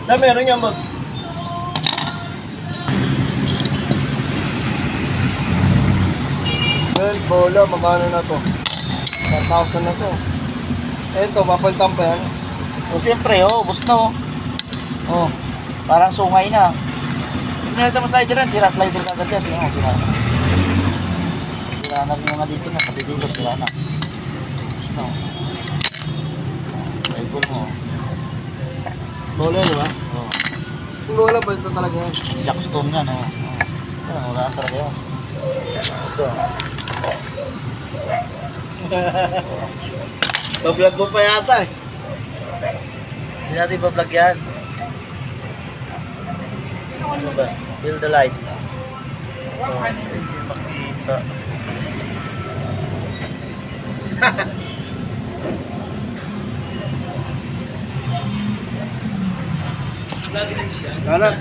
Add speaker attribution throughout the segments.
Speaker 1: Saan meron yan, bot? Well, bola, magkano na to? 1,000 na to. Eto, mapalitan pa yan.
Speaker 2: O siyempre, ubos na oh. Parang sungay na. Pinalitan mo slider yan, sira slider ka agad yan. Tingnan mo, sira na. Sira na rin yung mga dito na, pati dito sira na. Ubos na Rifle mo.
Speaker 1: Bola, di ba?
Speaker 2: Oh.
Speaker 1: Bola, balita talaga yan.
Speaker 2: Jackstone yan, wala talaga yan. Ito.
Speaker 1: Bablog mo pa yata eh.
Speaker 2: Hindi natin ipa-vlog yan. Ano ba? Build the light. Hindi makita.
Speaker 1: Kanan.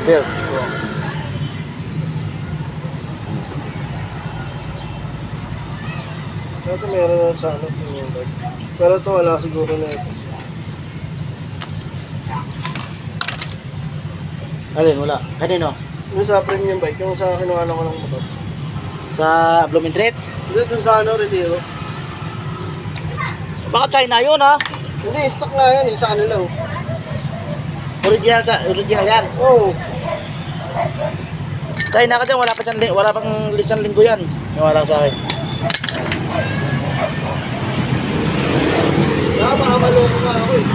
Speaker 2: Build.
Speaker 1: Ito meron na sa ano. Pero ito wala siguro na ito.
Speaker 2: Alin, wala. Kanino?
Speaker 1: Yung sa premium bike, yung sa kinuha ko ng motor.
Speaker 2: Sa Blooming Treat?
Speaker 1: Hindi, dun sa ano, Retiro.
Speaker 2: Baka China yun
Speaker 1: Hindi, stock nga yan, sa kanila oh.
Speaker 2: Original yan.
Speaker 1: Oo.
Speaker 2: China ka dyan, wala pang isang linggo yan. Wala sa akin.
Speaker 1: Baka makamaloko nga ako eh.